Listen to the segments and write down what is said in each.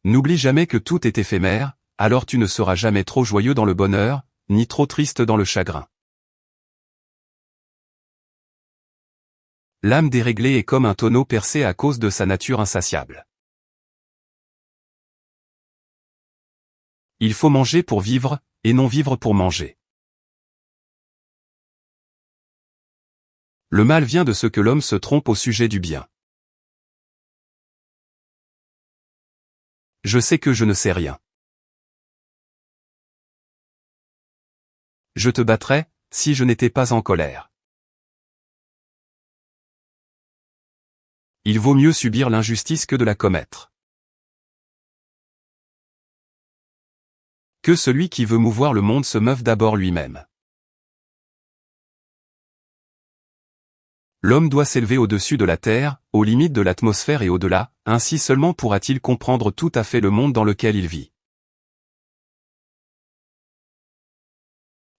N'oublie jamais que tout est éphémère, alors tu ne seras jamais trop joyeux dans le bonheur, ni trop triste dans le chagrin. L'âme déréglée est comme un tonneau percé à cause de sa nature insatiable. Il faut manger pour vivre, et non vivre pour manger. Le mal vient de ce que l'homme se trompe au sujet du bien. Je sais que je ne sais rien. Je te battrais, si je n'étais pas en colère. Il vaut mieux subir l'injustice que de la commettre. Que celui qui veut mouvoir le monde se meuve d'abord lui-même. L'homme doit s'élever au-dessus de la terre, aux limites de l'atmosphère et au-delà, ainsi seulement pourra-t-il comprendre tout à fait le monde dans lequel il vit.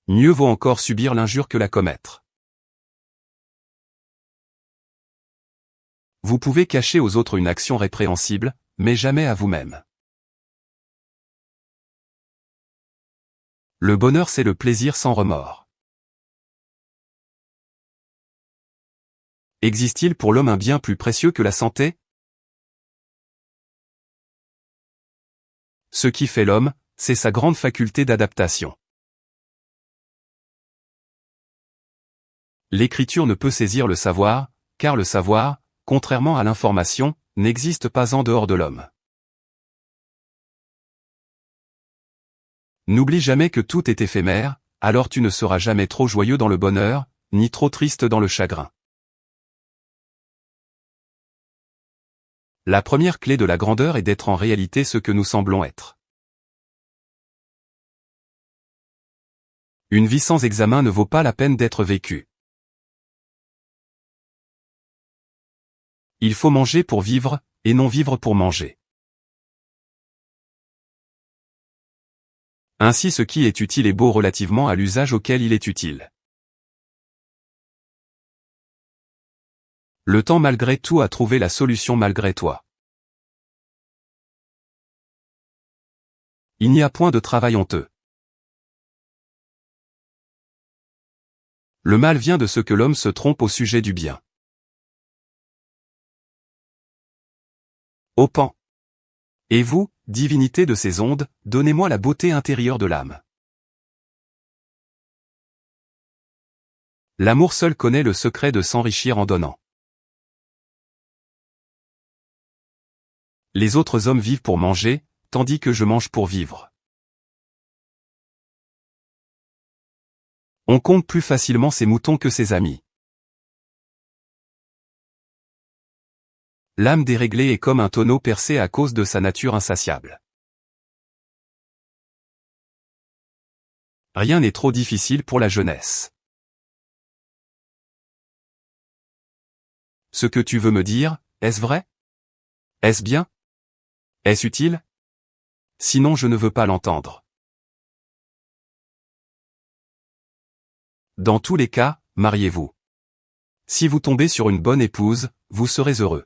Mieux vaut encore subir l'injure que la commettre. Vous pouvez cacher aux autres une action répréhensible, mais jamais à vous-même. Le bonheur c'est le plaisir sans remords. Existe-t-il pour l'homme un bien plus précieux que la santé? Ce qui fait l'homme, c'est sa grande faculté d'adaptation. L'écriture ne peut saisir le savoir, car le savoir, contrairement à l'information, n'existe pas en dehors de l'homme. N'oublie jamais que tout est éphémère, alors tu ne seras jamais trop joyeux dans le bonheur, ni trop triste dans le chagrin. La première clé de la grandeur est d'être en réalité ce que nous semblons être. Une vie sans examen ne vaut pas la peine d'être vécue. Il faut manger pour vivre, et non vivre pour manger. Ainsi ce qui est utile est beau relativement à l'usage auquel il est utile. Le temps malgré tout a trouvé la solution malgré toi. Il n'y a point de travail honteux. Le mal vient de ce que l'homme se trompe au sujet du bien. Ô Pan. Et vous, divinité de ces ondes, donnez-moi la beauté intérieure de l'âme. L'amour seul connaît le secret de s'enrichir en donnant. Les autres hommes vivent pour manger, tandis que je mange pour vivre. On compte plus facilement ses moutons que ses amis. L'âme déréglée est comme un tonneau percé à cause de sa nature insatiable. Rien n'est trop difficile pour la jeunesse. Ce que tu veux me dire, est-ce vrai? Est-ce bien? Est-ce utile? Sinon je ne veux pas l'entendre. Dans tous les cas, mariez-vous. Si vous tombez sur une bonne épouse, vous serez heureux.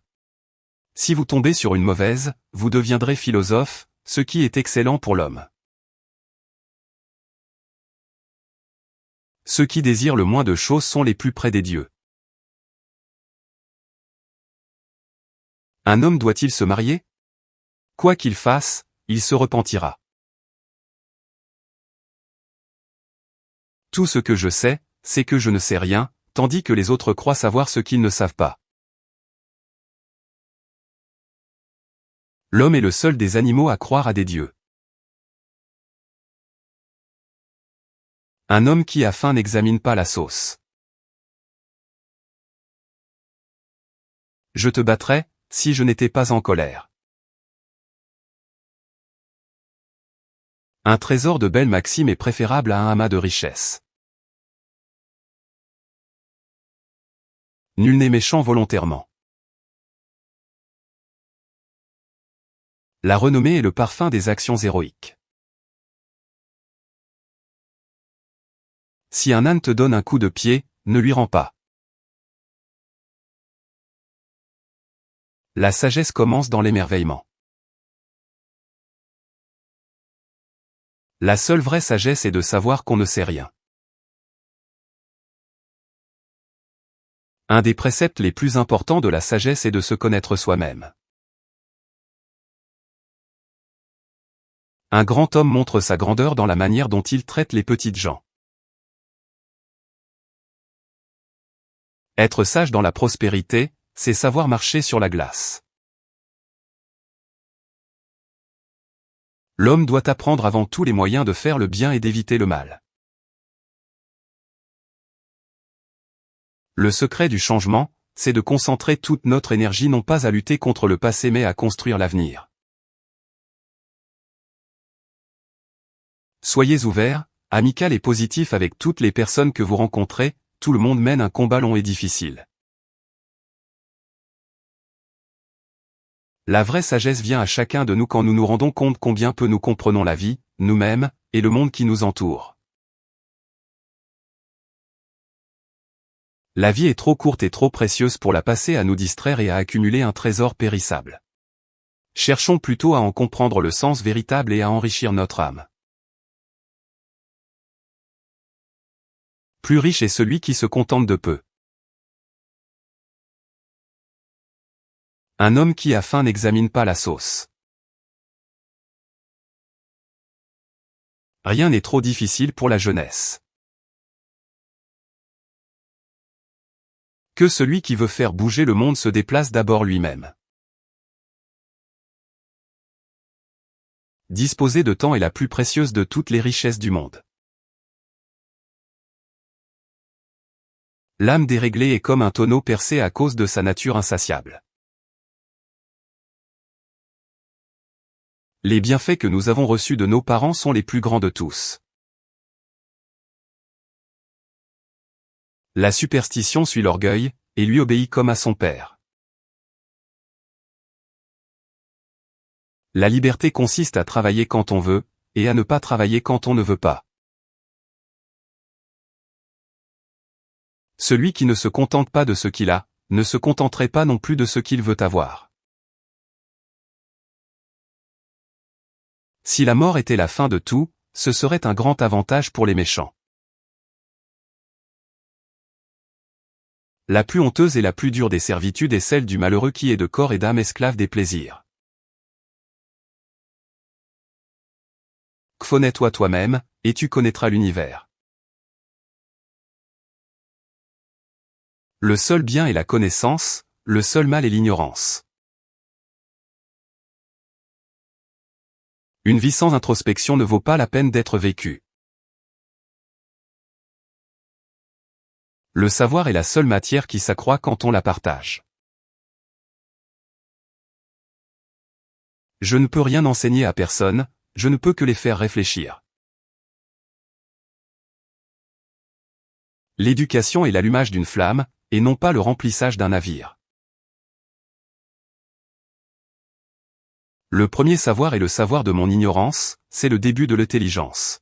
Si vous tombez sur une mauvaise, vous deviendrez philosophe, ce qui est excellent pour l'homme. Ceux qui désirent le moins de choses sont les plus près des dieux. Un homme doit-il se marier? Quoi qu'il fasse, il se repentira. Tout ce que je sais, c'est que je ne sais rien, tandis que les autres croient savoir ce qu'ils ne savent pas. L'homme est le seul des animaux à croire à des dieux. Un homme qui a faim n'examine pas la sauce. Je te battrais, si je n'étais pas en colère. Un trésor de belles maximes est préférable à un amas de richesses. Nul n'est méchant volontairement. La renommée est le parfum des actions héroïques. Si un âne te donne un coup de pied, ne lui rends pas. La sagesse commence dans l'émerveillement. La seule vraie sagesse est de savoir qu'on ne sait rien. Un des préceptes les plus importants de la sagesse est de se connaître soi-même. Un grand homme montre sa grandeur dans la manière dont il traite les petites gens. Être sage dans la prospérité, c'est savoir marcher sur la glace. L'homme doit apprendre avant tout les moyens de faire le bien et d'éviter le mal. Le secret du changement, c'est de concentrer toute notre énergie non pas à lutter contre le passé mais à construire l'avenir. Soyez ouverts, amical et positif avec toutes les personnes que vous rencontrez, tout le monde mène un combat long et difficile. La vraie sagesse vient à chacun de nous quand nous nous rendons compte combien peu nous comprenons la vie, nous-mêmes, et le monde qui nous entoure. La vie est trop courte et trop précieuse pour la passer à nous distraire et à accumuler un trésor périssable. Cherchons plutôt à en comprendre le sens véritable et à enrichir notre âme. Plus riche est celui qui se contente de peu. Un homme qui a faim n'examine pas la sauce. Rien n'est trop difficile pour la jeunesse. Que celui qui veut faire bouger le monde se déplace d'abord lui-même. Disposer de temps est la plus précieuse de toutes les richesses du monde. L'âme déréglée est comme un tonneau percé à cause de sa nature insatiable. Les bienfaits que nous avons reçus de nos parents sont les plus grands de tous. La superstition suit l'orgueil, et lui obéit comme à son père. La liberté consiste à travailler quand on veut, et à ne pas travailler quand on ne veut pas. Celui qui ne se contente pas de ce qu'il a, ne se contenterait pas non plus de ce qu'il veut avoir. Si la mort était la fin de tout, ce serait un grand avantage pour les méchants. La plus honteuse et la plus dure des servitudes est celle du malheureux qui est de corps et d'âme esclave des plaisirs. Connais-toi toi-même, et tu connaîtras l'univers. Le seul bien est la connaissance, le seul mal est l'ignorance. Une vie sans introspection ne vaut pas la peine d'être vécue. Le savoir est la seule matière qui s'accroît quand on la partage. Je ne peux rien enseigner à personne, je ne peux que les faire réfléchir. L'éducation est l'allumage d'une flamme, et non pas le remplissage d'un navire. Le premier savoir est le savoir de mon ignorance, c'est le début de l'intelligence.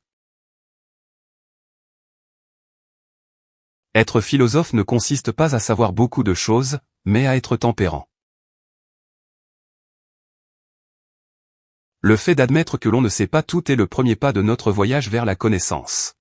Être philosophe ne consiste pas à savoir beaucoup de choses, mais à être tempérant. Le fait d'admettre que l'on ne sait pas tout est le premier pas de notre voyage vers la connaissance.